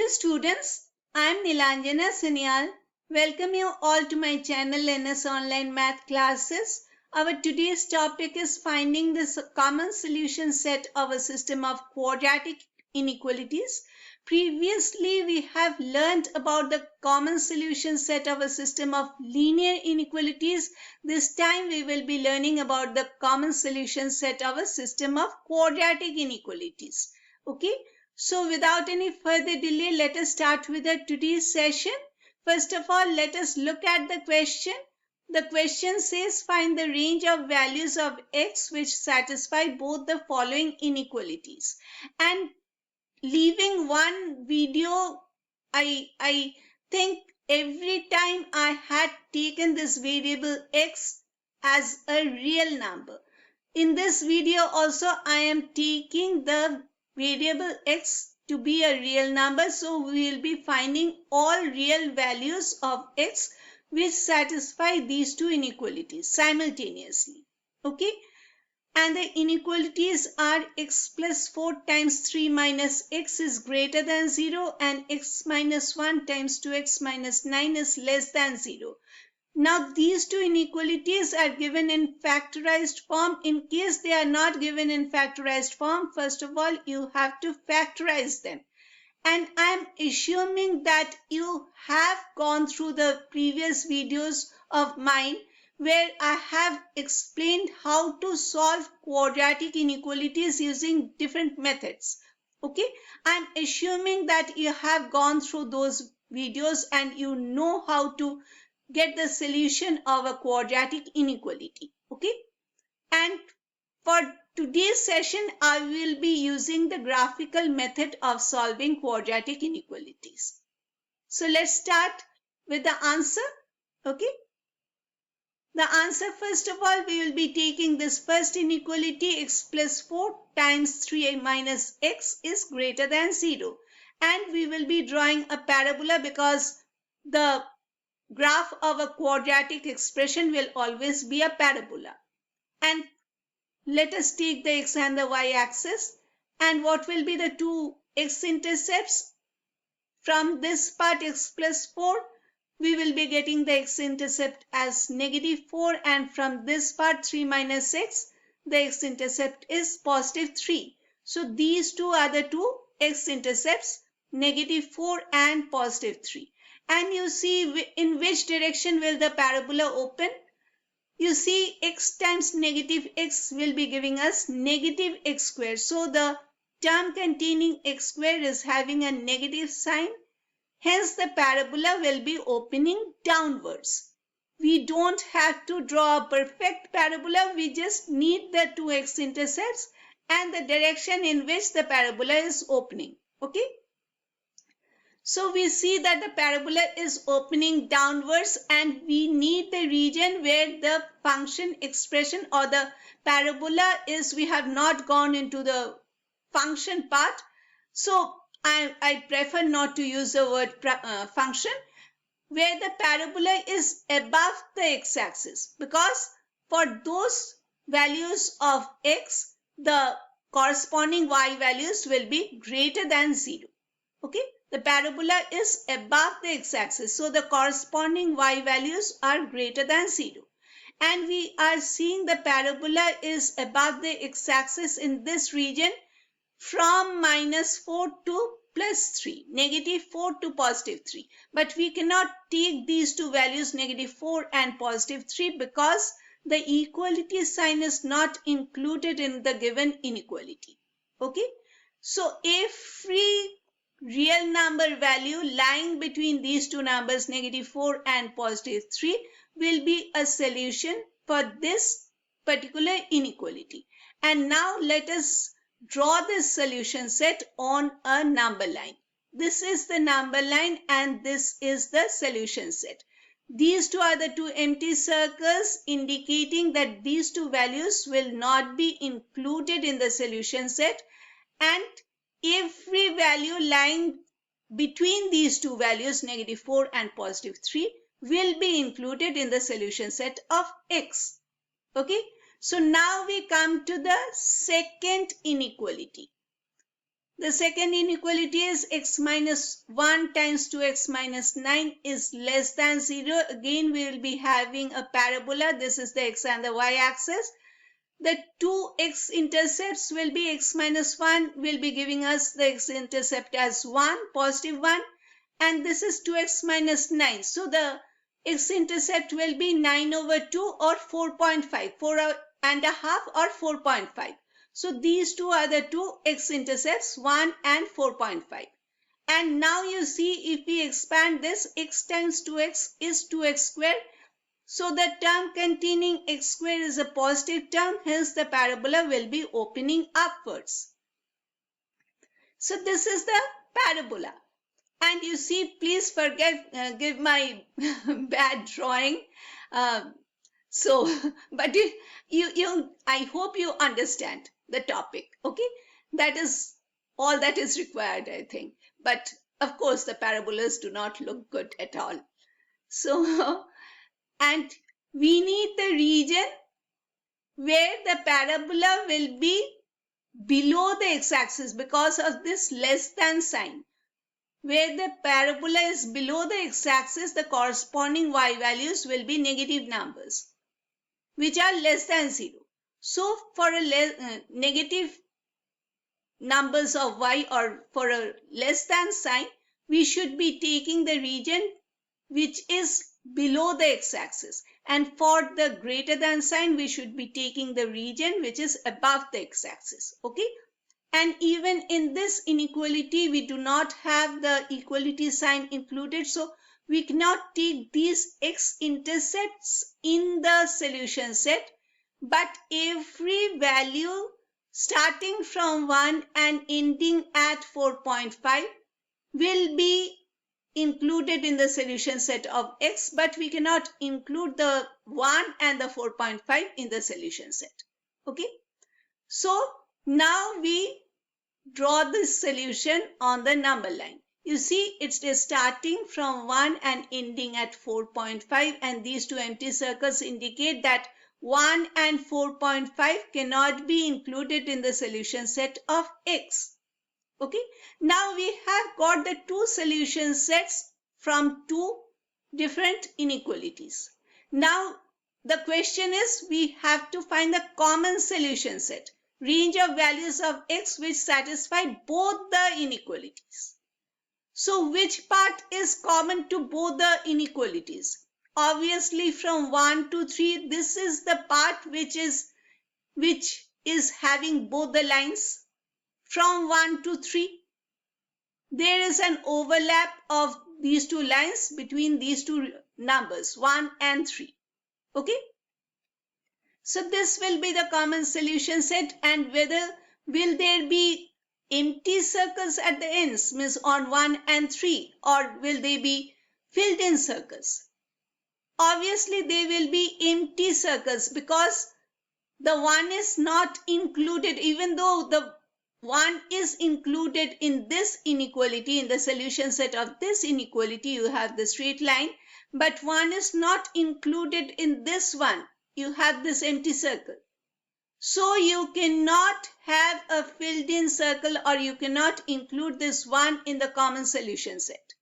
Dear students, I am Nilanjana Sanyal. Welcome you all to my channel NS Online Math Classes. Our today's topic is finding the common solution set of a system of quadratic inequalities. Previously, we have learned about the common solution set of a system of linear inequalities. This time we will be learning about the common solution set of a system of quadratic inequalities. Okay. So without any further delay, let us start with today's session. First of all, let us look at the question. The question says find the range of values of x which satisfy both the following inequalities. And leaving one video, I think every time I had taken this variable x as a real number. In this video also, I am taking the variable x to be a real number. So we will be finding all real values of x which satisfy these two inequalities simultaneously. Okay. And the inequalities are x plus 4 times 3 minus x is greater than 0 and x minus 1 times 2x minus 9 is less than 0. Now these two inequalities are given in factorized form. In case they are not given in factorized form, first of all, you have to factorize them. And I am assuming that you have gone through the previous videos of mine where I have explained how to solve quadratic inequalities using different methods. Okay, I am assuming that you have gone through those videos and you know how to get the solution of a quadratic inequality. Okay, and for today's session I will be using the graphical method of solving quadratic inequalities. So let's start with the answer. Okay, the answer, first of all, we will be taking this first inequality, x plus 4 times 3 minus x is greater than 0, and we will be drawing a parabola because the graph of a quadratic expression will always be a parabola. And let us take the x and the y axis. And what will be the two x-intercepts? From this part x plus 4, we will be getting the x-intercept as negative 4. And from this part 3 minus x, the x-intercept is positive 3. So these two are the two x-intercepts, negative 4 and positive 3. And you see in which direction will the parabola open? You see x times negative x will be giving us negative x squared. So the term containing x squared is having a negative sign. Hence the parabola will be opening downwards. We don't have to draw a perfect parabola. We just need the two x-intercepts and the direction in which the parabola is opening. Okay. So we see that the parabola is opening downwards and we need the region where the function expression or the parabola is. We have not gone into the function part. So I prefer not to use the word function, where the parabola is above the x-axis, because for those values of x, the corresponding y values will be greater than 0. Okay. The parabola is above the x-axis, so the corresponding y values are greater than 0. And we are seeing the parabola is above the x-axis in this region from minus 4 to plus 3, negative 4 to positive 3. But we cannot take these two values, negative 4 and positive 3, because the equality sign is not included in the given inequality. Okay, so every real number value lying between these two numbers, negative 4 and positive 3, will be a solution for this particular inequality. And now let us draw this solution set on a number line. This is the number line and this is the solution set. These two are the two empty circles indicating that these two values will not be included in the solution set, and every value lying between these two values, negative 4 and positive 3, will be included in the solution set of x. Okay, so now we come to the second inequality. The second inequality is x minus 1 times 2x minus 9 is less than 0. Again, we will be having a parabola. This is the x and the y axis. The two x-intercepts will be x minus 1 will be giving us the x-intercept as 1, positive 1. And this is 2x minus 9. So the x-intercept will be 9 over 2 or 4.5, 4.5 or 4.5. So these two are the two x-intercepts, 1 and 4.5. And now you see, if we expand this, x times 2x is 2x squared. So the term containing x squared is a positive term, hence the parabola will be opening upwards. So this is the parabola. And you see, please give my bad drawing. But I hope you understand the topic. Okay, that is all that is required, I think. But of course, the parabolas do not look good at all. So, and we need the region where the parabola will be below the x-axis because of this less than sign. Where the parabola is below the x-axis, the corresponding y values will be negative numbers, which are less than 0. So for a negative numbers of y or for a less than sign, we should be taking the region which is below the x-axis. And for the greater than sign, we should be taking the region which is above the x-axis. Okay. And even in this inequality, we do not have the equality sign included. So we cannot take these x-intercepts in the solution set. But every value starting from 1 and ending at 4.5 will be included in the solution set of x. But we cannot include the 1 and the 4.5 in the solution set. Okay. So now we draw this solution on the number line. You see, it is starting from 1 and ending at 4.5, and these two empty circles indicate that 1 and 4.5 cannot be included in the solution set of x. Okay. Now we have got the two solution sets from two different inequalities. Now the question is, we have to find the common solution set, range of values of x which satisfy both the inequalities. So which part is common to both the inequalities? Obviously from 1 to 3, this is the part which is having both the lines. From 1 to 3, there is an overlap of these two lines between these two numbers, 1 and 3. Okay. So this will be the common solution set, and whether will there be empty circles at the ends, means on 1 and 3, or will they be filled in circles? Obviously they will be empty circles because the 1 is not included, even though the 1 is included in this inequality, in the solution set of this inequality, you have the straight line, but 1 is not included in this one. You have this empty circle. So you cannot have a filled in circle, or you cannot include this 1 in the common solution set.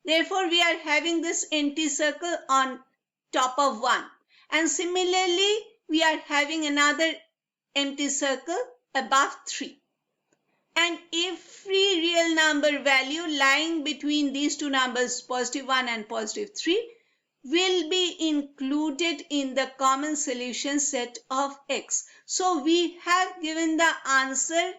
Therefore, we are having this empty circle on top of 1. And similarly, we are having another empty circle above 3. And every real number value lying between these two numbers, positive 1 and positive 3, will be included in the common solution set of x. So we have given the answer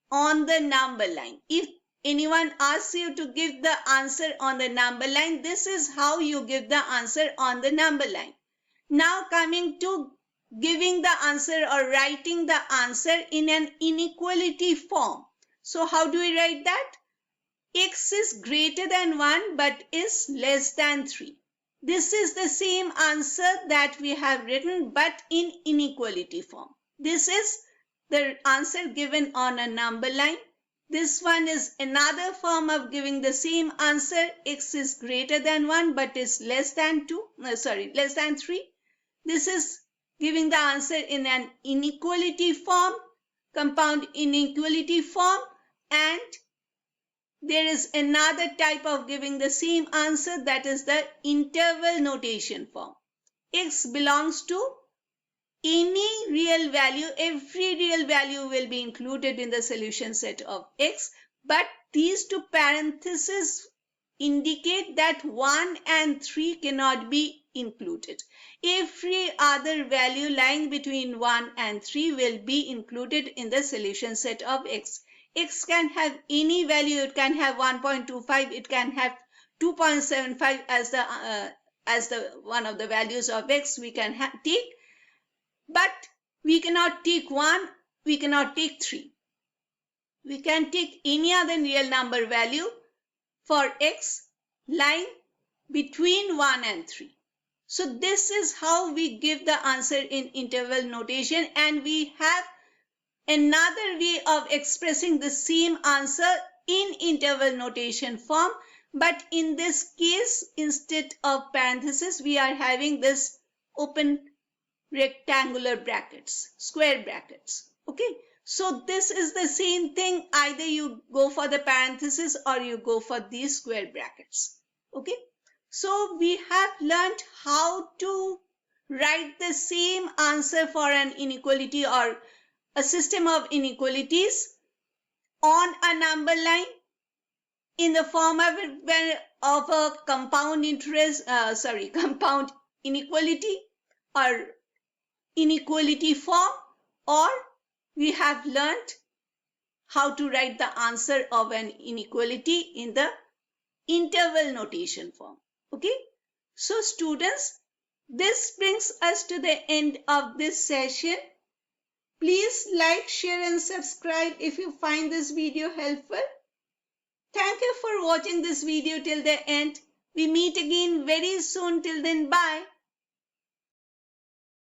on the number line. If anyone asks you to give the answer on the number line, this is how you give the answer on the number line. Now coming to giving the answer or writing the answer in an inequality form. So how do we write that? X is greater than 1 but is less than 3. This is the same answer that we have written but in inequality form. This is the answer given on a number line. This one is another form of giving the same answer. X is greater than 1 but is less than 3. This is giving the answer in an inequality form, compound inequality form, And there is another type of giving the same answer, that is the interval notation form. X belongs to any real value. Every real value will be included in the solution set of X, but these two parentheses indicate that 1 and 3 cannot be included. Every other value lying between 1 and 3 will be included in the solution set of X. X can have any value. It can have 1.25, it can have 2.75 as the one of the values of X we can take, but we cannot take 1, we cannot take 3. We can take any other real number value for X lying between 1 and 3. So this is how we give the answer in interval notation, and we have another way of expressing the same answer in interval notation form, but in this case, instead of parentheses, we are having this open rectangular brackets, square brackets. Okay, so this is the same thing. Either you go for the parentheses or you go for these square brackets. Okay, so we have learned how to write the same answer for an inequality or a system of inequalities on a number line in the form of a compound compound inequality or inequality form, or we have learned how to write the answer of an inequality in the interval notation form. Okay, so students, this brings us to the end of this session. Please like, share and subscribe if you find this video helpful. Thank you for watching this video till the end. We meet again very soon. Till then, bye.